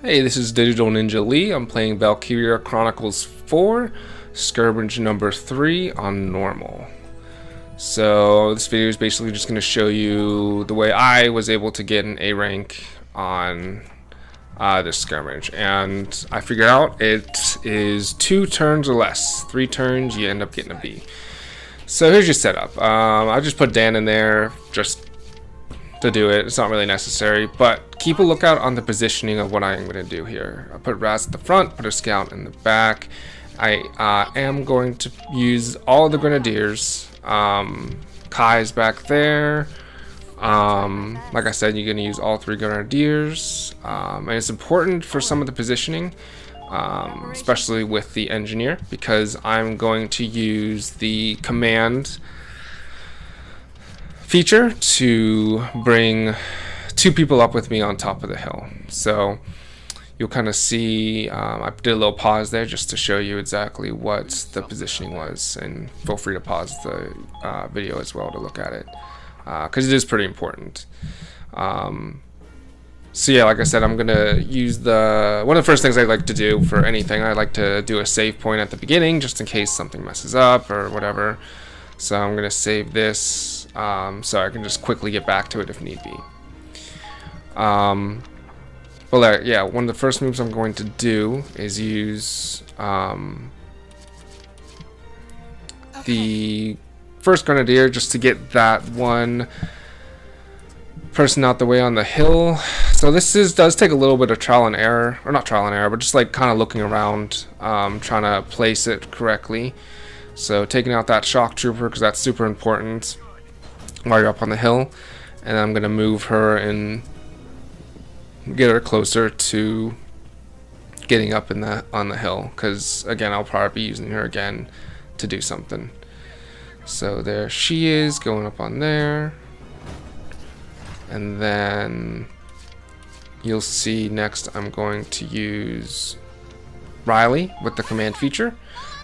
Hey, this is DigitalNinjaLee. I'm playing Valkyria Chronicles 4, Skirmish number 3 on normal. So this video is basically just going to show you the way I was able to get an A rank on this skirmish. And I figured out it is 2 turns or less. 3 turns, you end up getting a B. So here's your setup. I just put Dan in there just to do it. It's not really necessary, but keep a lookout on the positioning of what I'm going to do here. I put Raz at the front, put a scout in the back. I am going to use all of the grenadiers. Kai's back there. Like I said, you're going to use all 3 grenadiers, and it's important for some of the positioning, especially with the engineer, because I'm going to use the command feature to bring 2 people up with me on top of the hill. So you'll kind of see, I did a little pause there just to show you exactly what the positioning was, and feel free to pause the video as well to look at it, because it is pretty important. So yeah, like I said, I'm gonna use one of the first things I like to do for anything. I like to do a save point at the beginning just in case something messes up or whatever. So I'm gonna save this so I can just quickly get back to it if need be. Well, yeah, one of the first moves I'm going to do is use the first grenadier just to get that one person out the way on the hill. So this does take a little bit of trial and error, or not trial and error, but just like kind of looking around, trying to place it correctly. So taking out that shock trooper, because that's super important while you're up on the hill, and I'm gonna move her and get her closer to getting up on the hill, because again, I'll probably be using her again to do something. So there she is, going up on there, and then you'll see next I'm going to use Riley with the command feature,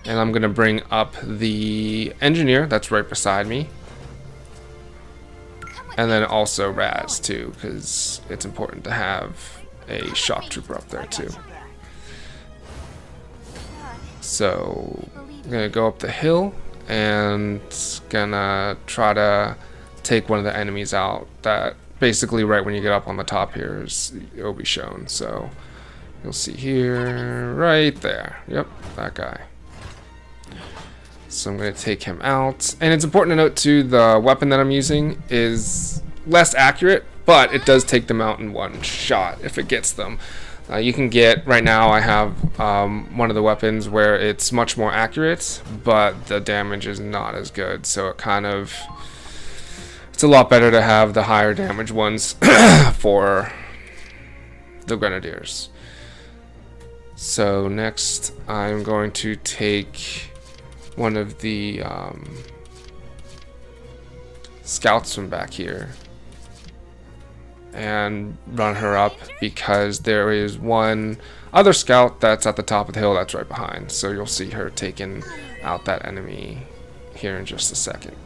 and I'm gonna bring up the engineer that's right beside me, and then also Raz too, because it's important to have a shock trooper up there too. So I'm gonna go up the hill and gonna try to take one of the enemies out. That basically right when you get up on the top here it'll be shown. So you'll see here, right there. Yep, that guy. So I'm going to take him out. And it's important to note too, the weapon that I'm using is less accurate, but it does take them out in one shot if it gets them. You can get, right now I have one of the weapons where it's much more accurate, but the damage is not as good. So it's a lot better to have the higher damage ones for the grenadiers. So next I'm going to take one of the scouts from back here and run her up, because there is one other scout that's at the top of the hill that's right behind. So you'll see her taking out that enemy here in just a second.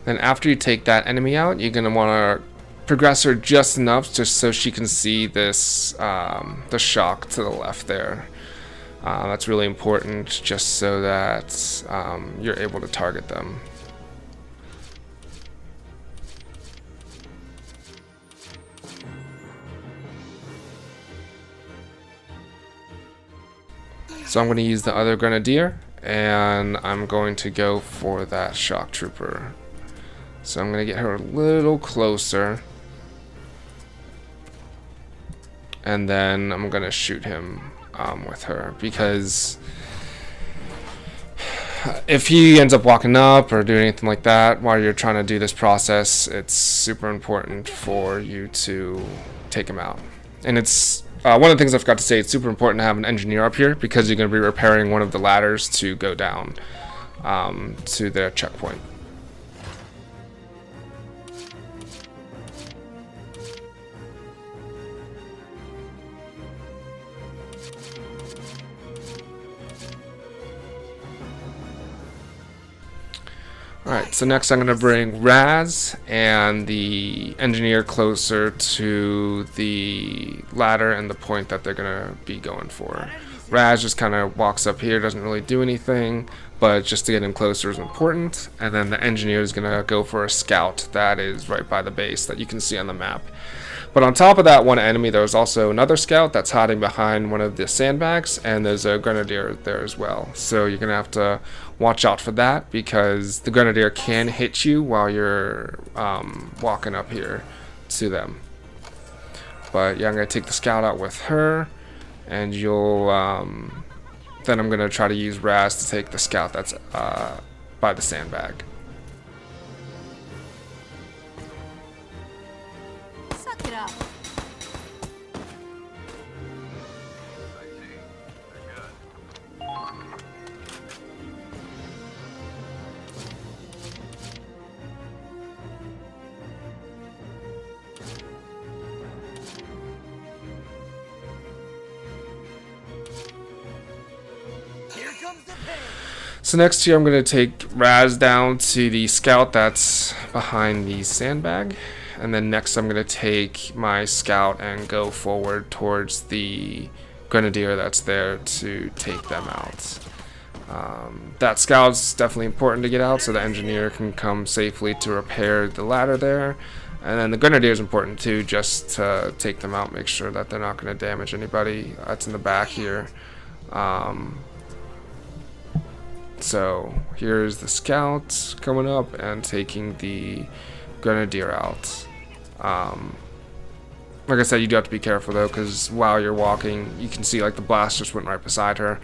Then after you take that enemy out, you're going to want to progress her just enough just so she can see this, the shock to the left there. That's really important, just so that you're able to target them. So I'm going to use the other grenadier, and I'm going to go for that shock trooper. So I'm going to get her a little closer, and then I'm going to shoot him with her, because if he ends up walking up or doing anything like that while you're trying to do this process, it's super important for you to take him out. And it's one of the things I forgot to say, it's super important to have an engineer up here, because you're going to be repairing one of the ladders to go down to their checkpoint. Alright, so next I'm going to bring Raz and the engineer closer to the ladder and the point that they're going to be going for. Raz just kind of walks up here, doesn't really do anything, but just to get him closer is important. And then the engineer is going to go for a scout that is right by the base that you can see on the map. But on top of that one enemy, there's also another scout that's hiding behind one of the sandbags, and there's a grenadier there as well. So you're going to have to watch out for that, because the grenadier can hit you while you're walking up here to them. But yeah, I'm going to take the scout out with her, and you'll then I'm going to try to use Raz to take the scout that's by the sandbag. Suck it up. So next here I'm going to take Raz down to the scout that's behind the sandbag, and then next I'm going to take my scout and go forward towards the grenadier that's there to take them out. That scout's definitely important to get out so the engineer can come safely to repair the ladder there, and then the grenadier is important too, just to take them out, make sure that they're not going to damage anybody that's in the back here. So here's the scout coming up and taking the grenadier out. Like I said, you do have to be careful though, because while you're walking, you can see like the blast just went right beside her.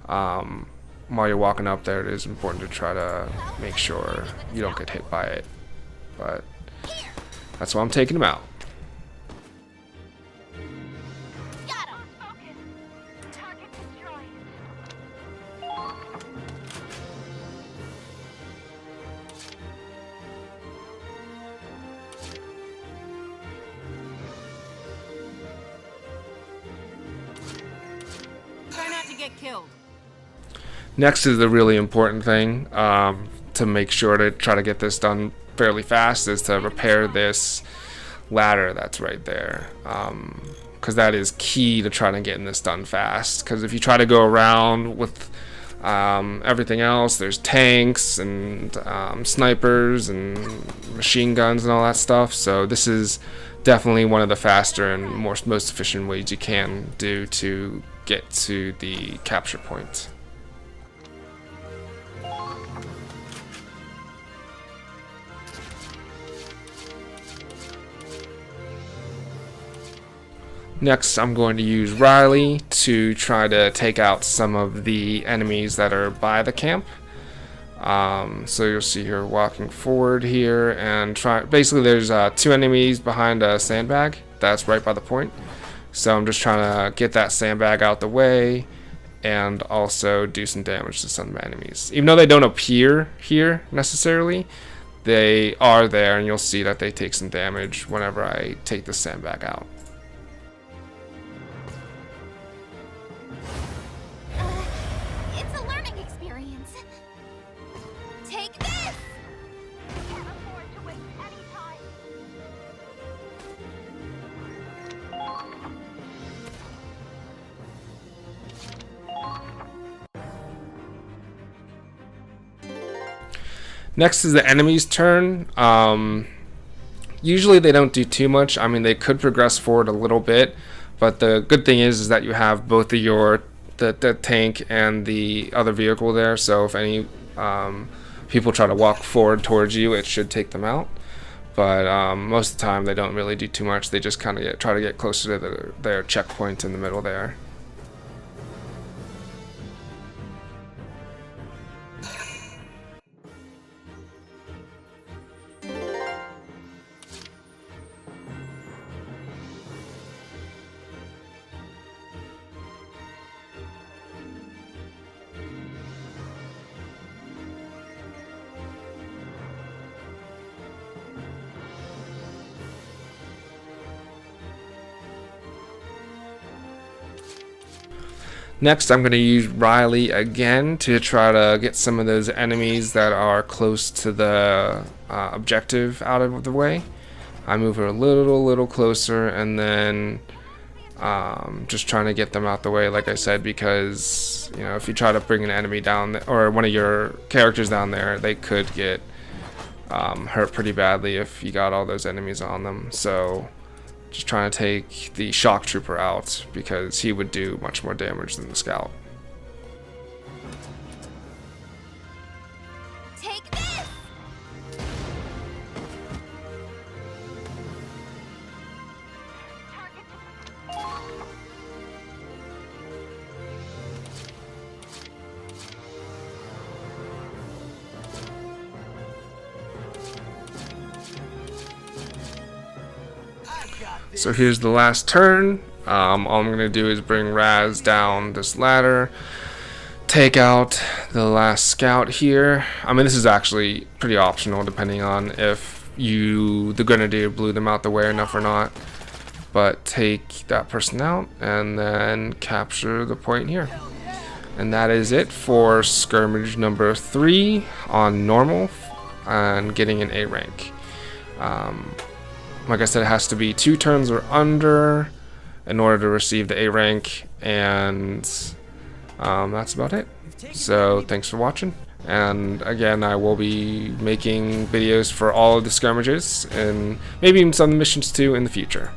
While you're walking up there, it is important to try to make sure you don't get hit by it. But that's why I'm taking him out. Try not to get killed. Next is the really important thing to make sure to try to get this done fairly fast, is to repair this ladder that's right there, because that is key to trying to getting this done fast. Because if you try to go around with everything else, there's tanks and snipers and machine guns and all that stuff, so this is definitely one of the faster and most efficient ways you can do to get to the capture point. Next, I'm going to use Riley to try to take out some of the enemies that are by the camp. So you'll see her walking forward here and basically there's 2 enemies behind a sandbag that's right by the point. So I'm just trying to get that sandbag out the way and also do some damage to some enemies. Even though they don't appear here necessarily, they are there, and you'll see that they take some damage whenever I take the sandbag out. It's a learning experience. Take this! Can't afford to waste any time. Next is the enemy's turn. Usually they don't do too much. I mean, they could progress forward a little bit, but the good thing is that you have both of the tank and the other vehicle there, so if any people try to walk forward towards you, it should take them out. But most of the time they don't really do too much. They just kind of try to get closer to their checkpoint in the middle there. Next, I'm going to use Riley again to try to get some of those enemies that are close to the objective out of the way. I move her a little closer, and then just trying to get them out the way, like I said, because you know, if you try to bring an enemy down or one of your characters down there, they could get hurt pretty badly if you got all those enemies on them. So just trying to take the shock trooper out because he would do much more damage than the scout. Take this! So here's the last turn. All I'm going to do is bring Raz down this ladder, take out the last scout here. I mean, this is actually pretty optional depending on if the grenadier blew them out the way enough or not. But take that person out and then capture the point here. And that is it for skirmish number 3 on normal and getting an A rank. Like I said, it has to be 2 turns or under in order to receive the A rank, and that's about it. So thanks for watching, and again, I will be making videos for all of the skirmishes and maybe even some missions too in the future.